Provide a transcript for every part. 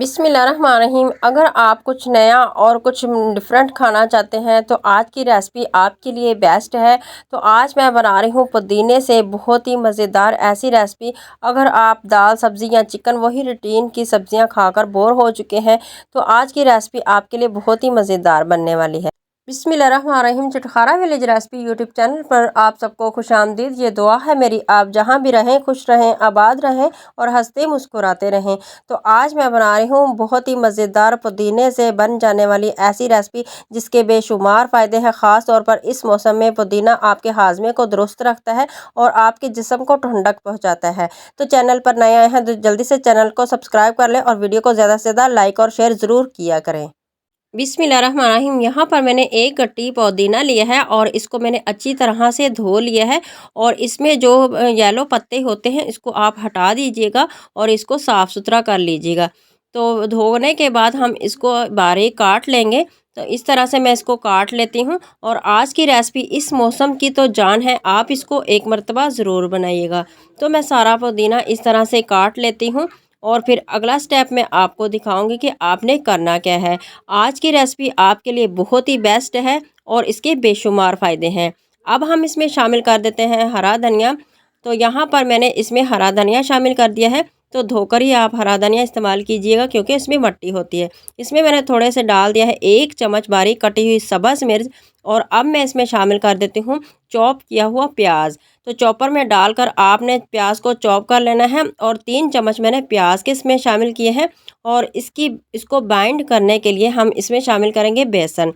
बिस्मिल्लाहिर्रहमानिर्रहीम। अगर आप कुछ नया और कुछ डिफरेंट खाना चाहते हैं तो आज की रेसिपी आपके लिए बेस्ट है। तो आज मैं बना रही हूँ पुदीने से बहुत ही मज़ेदार ऐसी रेसिपी। अगर आप दाल सब्ज़ी या चिकन वही रूटीन की सब्ज़ियाँ खाकर बोर हो चुके हैं तो आज की रेसिपी आपके लिए बहुत ही मज़ेदार बनने वाली है। बिस्मिल्लाहिर्रहमानिर्रहीम। चटखारा विलेज रेसिपी यूट्यूब चैनल पर आप सबको खुशामदीद। ये दुआ है मेरी आप जहाँ भी रहें खुश रहें, आबाद रहें और हंसते मुस्कुराते रहें। तो आज मैं बना रही हूँ बहुत ही मज़ेदार पुदीने से बन जाने वाली ऐसी रेसिपी जिसके बेशुमार फ़ायदे हैं। ख़ास तौर पर इस मौसम में पुदीना आपके हाजमे को दुरुस्त रखता है और आपके जिस्म को ठंडक पहुँचाता है। तो चैनल पर नए आए हैं तो जल्दी से चैनल को सब्सक्राइब कर लें और वीडियो को ज़्यादा से ज़्यादा लाइक और शेयर ज़रूर किया करें। बिस्मिल्लाहिर्रहमानिर्रहीम। यहाँ पर मैंने एक गट्टी पुदीना लिया है और इसको मैंने अच्छी तरह से धो लिया है। और इसमें जो येलो पत्ते होते हैं इसको आप हटा दीजिएगा और इसको साफ़ सुथरा कर लीजिएगा। तो धोने के बाद हम इसको बारीक काट लेंगे। तो इस तरह से मैं इसको काट लेती हूँ। और आज की रेसिपी इस मौसम की तो जान है, आप इसको एक मरतबा ज़रूर बनाइएगा। तो मैं सारा पुदीना इस तरह से काट लेती हूँ और फिर अगला स्टेप मैं आपको दिखाऊंगी कि आपने करना क्या है। आज की रेसिपी आपके लिए बहुत ही बेस्ट है और इसके बेशुमार फ़ायदे हैं। अब हम इसमें शामिल कर देते हैं हरा धनिया। तो यहाँ पर मैंने इसमें हरा धनिया शामिल कर दिया है। तो धोकर ही आप हरा धनिया इस्तेमाल कीजिएगा क्योंकि इसमें मट्टी होती है। इसमें मैंने थोड़े से डाल दिया है 1 चम्मच बारीक कटी हुई सब्ज़ मिर्च। और अब मैं इसमें शामिल कर देती हूँ चॉप किया हुआ प्याज। तो चॉपर में डालकर आपने प्याज को चॉप कर लेना है। और 3 चम्मच मैंने प्याज के इसमें शामिल किए हैं। और इसको बाइंड करने के लिए हम इसमें शामिल करेंगे बेसन।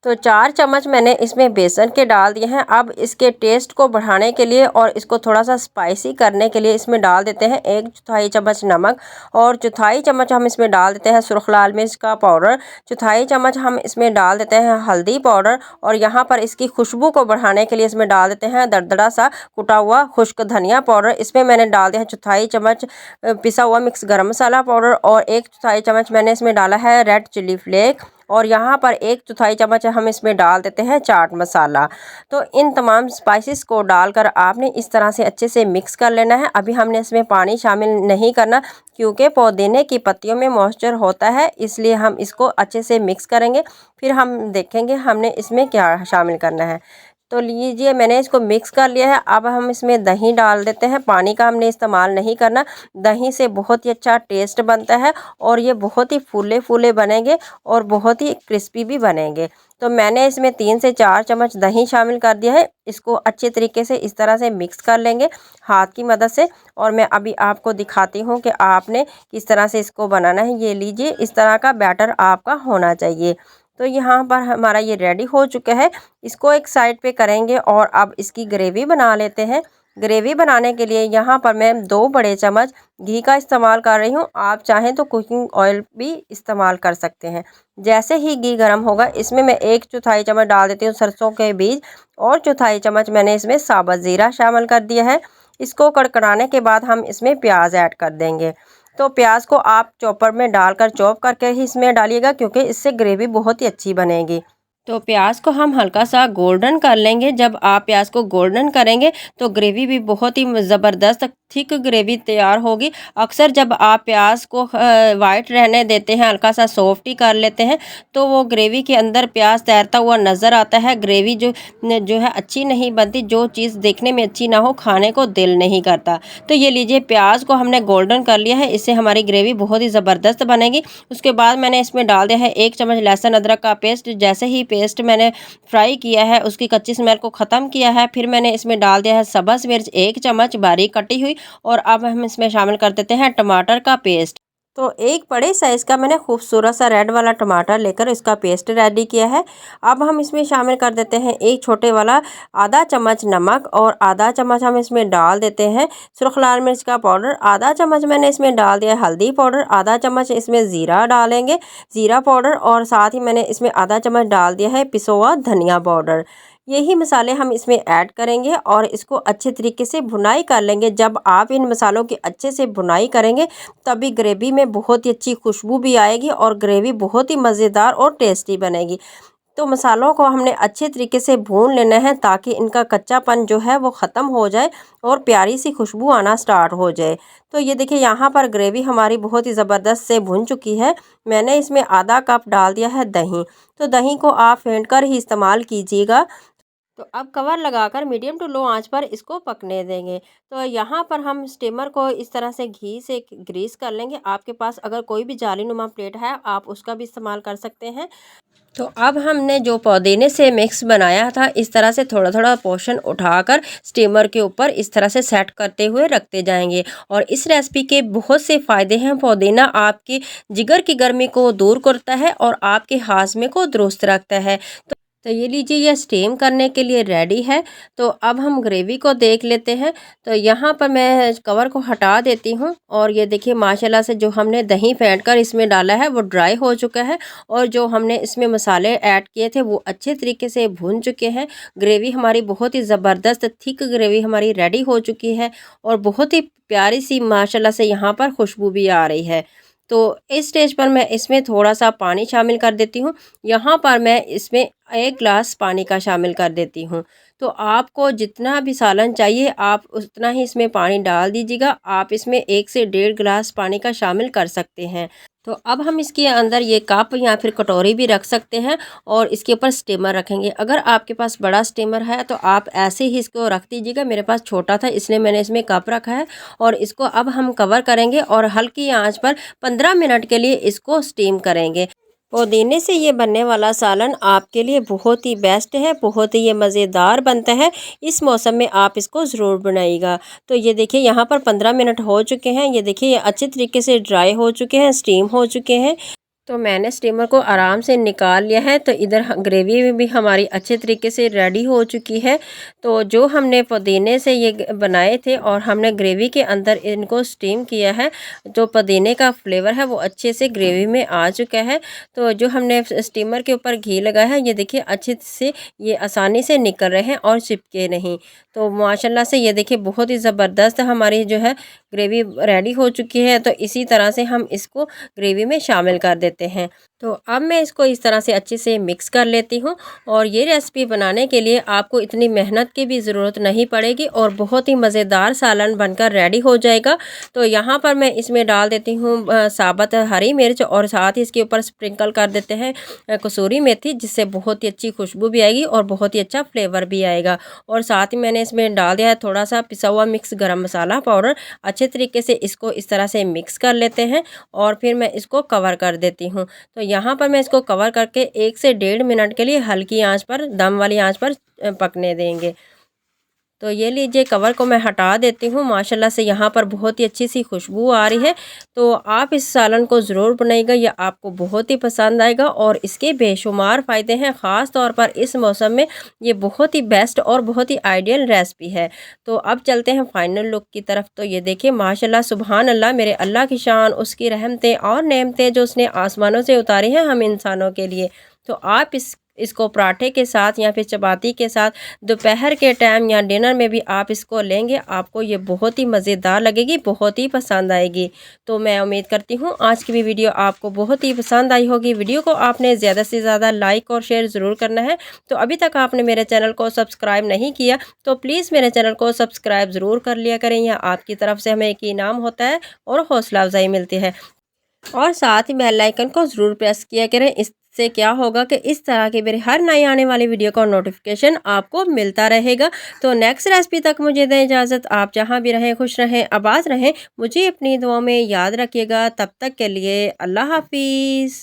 तो 4 चम्मच मैंने इसमें बेसन के डाल दिए हैं। अब इसके टेस्ट को बढ़ाने के लिए और इसको थोड़ा सा स्पाइसी करने के लिए इसमें डाल देते हैं 1/4 चम्मच नमक। और 1/4 चम्मच हम इसमें डाल देते हैं सुर्ख लाल मिर्च का पाउडर। 1/4 चम्मच हम इसमें डाल देते हैं हल्दी पाउडर। और यहाँ पर इसकी खुशबू को बढ़ाने के लिए इसमें डाल देते हैं दरदरा सा कुटा हुआ खुश्क धनिया पाउडर। इसमें मैंने डाल दिया है 1/4 चम्मच पिसा हुआ मिक्स गरम मसाला पाउडर। और 1/4 चम्मच मैंने इसमें डाला है रेड चिली फ्लेक। और यहाँ पर 1/4 चम्मच हम इसमें डाल देते हैं चाट मसाला। तो इन तमाम स्पाइसेस को डालकर आपने इस तरह से अच्छे से मिक्स कर लेना है। अभी हमने इसमें पानी शामिल नहीं करना क्योंकि पुदीने की पत्तियों में मॉइस्चर होता है, इसलिए हम इसको अच्छे से मिक्स करेंगे। फिर हम देखेंगे हमने इसमें क्या शामिल करना है। तो लीजिए मैंने इसको मिक्स कर लिया है। अब हम इसमें दही डाल देते हैं। पानी का हमने इस्तेमाल नहीं करना। दही से बहुत ही अच्छा टेस्ट बनता है और ये बहुत ही फूले फूले बनेंगे और बहुत ही क्रिस्पी भी बनेंगे। तो मैंने इसमें 3 से 4 चम्मच दही शामिल कर दिया है। इसको अच्छे तरीके से इस तरह से मिक्स कर लेंगे हाथ की मदद से। और मैं अभी आपको दिखाती हूँ कि आपने किस तरह से इसको बनाना है। ये लीजिए इस तरह का बैटर आपका होना चाहिए। तो यहाँ पर हमारा ये रेडी हो चुका है। इसको एक साइड पे करेंगे और अब इसकी ग्रेवी बना लेते हैं। ग्रेवी बनाने के लिए यहाँ पर मैं 2 बड़े चम्मच घी का इस्तेमाल कर रही हूँ। आप चाहें तो कुकिंग ऑयल भी इस्तेमाल कर सकते हैं। जैसे ही घी गर्म होगा इसमें मैं 1/4 चम्मच डाल देती हूँ सरसों के बीज। और 1/4 चम्मच मैंने इसमें साबुत ज़ीरा शामिल कर दिया है। इसको कड़कड़ाने के बाद हम इसमें प्याज ऐड कर देंगे। तो प्याज को आप चॉपर में डालकर चॉप करके ही इसमें डालिएगा क्योंकि इससे ग्रेवी बहुत ही अच्छी बनेगी। तो प्याज को हम हल्का सा गोल्डन कर लेंगे। जब आप प्याज को गोल्डन करेंगे तो ग्रेवी भी बहुत ही ज़बरदस्त थिक ग्रेवी तैयार होगी। अक्सर जब आप प्याज को वाइट रहने देते हैं, हल्का सा सॉफ्ट ही कर लेते हैं, तो वो ग्रेवी के अंदर प्याज तैरता हुआ नज़र आता है। ग्रेवी जो है अच्छी नहीं बनती। जो चीज़ देखने में अच्छी ना हो खाने को दिल नहीं करता। तो ये लीजिए प्याज को हमने गोल्डन कर लिया है। इससे हमारी ग्रेवी बहुत ही ज़बरदस्त बनेगी। उसके बाद मैंने इसमें डाल दिया है 1 चम्मच लहसुन अदरक का पेस्ट। जैसे ही पेस्ट मैंने फ्राई किया है उसकी कच्ची स्मेल को ख़त्म किया है। फिर मैंने इसमें डाल दिया है सब्ज़ मिर्च 1 चम्मच बारीक कटी हुई। और अब हम इसमें शामिल कर देते हैं टमाटर का पेस्ट। तो एक बड़े साइज़ का मैंने खूबसूरत सा रेड वाला टमाटर लेकर इसका पेस्ट रेडी किया है। अब हम इसमें शामिल कर देते हैं एक छोटे वाला आधा चम्मच नमक। और आधा चम्मच हम इसमें डाल देते हैं सुर्ख लाल मिर्च का पाउडर। आधा चम्मच मैंने इसमें डाल दिया हल्दी पाउडर। आधा चम्मच इसमें ज़ीरा डालेंगे, ज़ीरा पाउडर। और साथ ही मैंने इसमें आधा चम्मच डाल दिया है पिसा हुआ धनिया पाउडर। यही मसाले हम इसमें ऐड करेंगे और इसको अच्छे तरीके से भुनाई कर लेंगे। जब आप इन मसालों की अच्छे से भुनाई करेंगे तभी ग्रेवी में बहुत ही अच्छी खुशबू भी आएगी और ग्रेवी बहुत ही मज़ेदार और टेस्टी बनेगी। तो मसालों को हमने अच्छे तरीके से भून लेना है ताकि इनका कच्चापन जो है वो ख़त्म हो जाए और प्यारी सी खुशबू आना स्टार्ट हो जाए। तो ये देखिए यहाँ पर ग्रेवी हमारी बहुत ही ज़बरदस्त से भुन चुकी है। मैंने इसमें आधा कप डाल दिया है दही। तो दही को आप फेंट कर ही इस्तेमाल कीजिएगा। तो अब कवर लगाकर मीडियम टू लो आंच पर इसको पकने देंगे। तो यहाँ पर हम स्टीमर को इस तरह से घी से ग्रीस कर लेंगे। आपके पास अगर कोई भी जाली नुमा प्लेट है आप उसका भी इस्तेमाल कर सकते हैं। तो अब हमने जो पुदीने से मिक्स बनाया था इस तरह से थोड़ा थोड़ा पोर्शन उठाकर स्टीमर के ऊपर इस तरह से सेट करते हुए रखते जाएंगे। और इस रेसिपी के बहुत से फ़ायदे हैं। पुदीना आपके जिगर की गर्मी को दूर करता है और आपके हाजमे को दुरुस्त रखता है। तो ये लीजिए यह स्टीम करने के लिए रेडी है। तो अब हम ग्रेवी को देख लेते हैं। तो यहाँ पर मैं कवर को हटा देती हूँ और ये देखिए माशाल्लाह से जो हमने दही फेंट कर इसमें डाला है वो ड्राई हो चुका है और जो हमने इसमें मसाले ऐड किए थे वो अच्छे तरीके से भून चुके हैं। ग्रेवी हमारी बहुत ही ज़बरदस्त थिक ग्रेवी हमारी रेडी हो चुकी है और बहुत ही प्यारी सी माशाल्लाह से यहाँ पर खुशबू भी आ रही है। तो इस स्टेज पर मैं इसमें थोड़ा सा पानी शामिल कर देती हूँ। यहाँ पर मैं इसमें 1 ग्लास पानी का शामिल कर देती हूँ। तो आपको जितना भी सालन चाहिए आप उतना ही इसमें पानी डाल दीजिएगा। आप इसमें 1 से 1.5 ग्लास पानी का शामिल कर सकते हैं। तो अब हम इसके अंदर ये कप या फिर कटोरी भी रख सकते हैं और इसके ऊपर स्टीमर रखेंगे। अगर आपके पास बड़ा स्टीमर है तो आप ऐसे ही इसको रख दीजिएगा। मेरे पास छोटा था इसलिए मैंने इसमें कप रखा है और इसको अब हम कवर करेंगे और हल्की आंच पर 15 मिनट के लिए इसको स्टीम करेंगे। पुदीने से ये बनने वाला सालन आपके लिए बहुत ही बेस्ट है, बहुत ही ये मज़ेदार बनता है। इस मौसम में आप इसको ज़रूर बनाइएगा। तो ये देखिए यहाँ पर 15 मिनट हो चुके हैं। ये देखिए ये अच्छे तरीके से ड्राई हो चुके हैं, स्टीम हो चुके हैं। तो मैंने स्टीमर को आराम से निकाल लिया है। तो इधर ग्रेवी भी हमारी अच्छे तरीके से रेडी हो चुकी है। तो जो हमने पुदीने से ये बनाए थे और हमने ग्रेवी के अंदर इनको स्टीम किया है, जो पुदीने का फ्लेवर है वो अच्छे से ग्रेवी में आ चुका है। तो जो हमने स्टीमर के ऊपर घी लगाया है ये देखिए अच्छे से ये आसानी से निकल रहे हैं और चिपके नहीं। तो माशाल्लाह से ये देखिए बहुत ही ज़बरदस्त हमारी जो है ग्रेवी रेडी हो चुकी है। तो इसी तरह से हम इसको ग्रेवी में शामिल कर देते हैं। तो अब मैं इसको इस तरह से अच्छे से मिक्स कर लेती हूँ और ये रेसिपी बनाने के लिए आपको इतनी मेहनत की भी ज़रूरत नहीं पड़ेगी और बहुत ही मज़ेदार सालन बनकर रेडी हो जाएगा। तो यहाँ पर मैं इसमें डाल देती हूँ साबुत हरी मिर्च और साथ ही इसके ऊपर स्प्रिंकल कर देते हैं कसूरी मेथी, जिससे बहुत ही अच्छी खुशबू भी आएगी और बहुत ही अच्छा फ्लेवर भी आएगा। और साथ ही मैंने इसमें डाल दिया है थोड़ा सा पिसा हुआ मिक्स गरम मसाला पाउडर। अच्छे तरीके से इसको इस तरह से मिक्स कर लेते हैं और फिर मैं इसको कवर कर देती हूँ। तो यहाँ पर मैं इसको कवर करके 1 से 1.5 मिनट के लिए हल्की आंच पर, दम वाली आंच पर पकने देंगे। तो ये लीजिए कवर को मैं हटा देती हूँ। माशाल्लाह से यहाँ पर बहुत ही अच्छी सी खुशबू आ रही है। तो आप इस सालन को ज़रूर बनाइएगा, यह आपको बहुत ही पसंद आएगा और इसके बेशुमार फ़ायदे हैं। ख़ास तौर पर इस मौसम में ये बहुत ही बेस्ट और बहुत ही आइडियल रेसिपी है। तो अब चलते हैं फाइनल लुक की तरफ। तो ये देखिए माशाल्लाह सुबहान अल्लाह, मेरे अल्लाह की शान, उसकी रहमतें और नेमतें जो उसने आसमानों से उतारी हैं हम इंसानों के लिए। तो आप इसको पराठे के साथ या फिर चपाती के साथ दोपहर के टाइम या डिनर में भी आप इसको लेंगे, आपको ये बहुत ही मज़ेदार लगेगी, बहुत ही पसंद आएगी। तो मैं उम्मीद करती हूँ आज की भी वीडियो आपको बहुत ही पसंद आई होगी। वीडियो को आपने ज़्यादा से ज़्यादा लाइक और शेयर ज़रूर करना है। तो अभी तक आपने मेरे चैनल को सब्सक्राइब नहीं किया तो प्लीज़ मेरे चैनल को सब्सक्राइब ज़रूर कर लिया करें। यह आपकी तरफ से हमें एक इनाम होता है और हौसला अफजाई मिलती है। और साथ ही बेल आइकन को ज़रूर प्रेस किया करें। इससे क्या होगा कि इस तरह की मेरी हर नई आने वाली वीडियो का नोटिफिकेशन आपको मिलता रहेगा। तो नेक्स्ट रेसिपी तक मुझे दें इजाज़त। आप जहां भी रहें खुश रहें, आबाद रहें। मुझे अपनी दुआओं में याद रखिएगा। तब तक के लिए अल्लाह हाफिज़।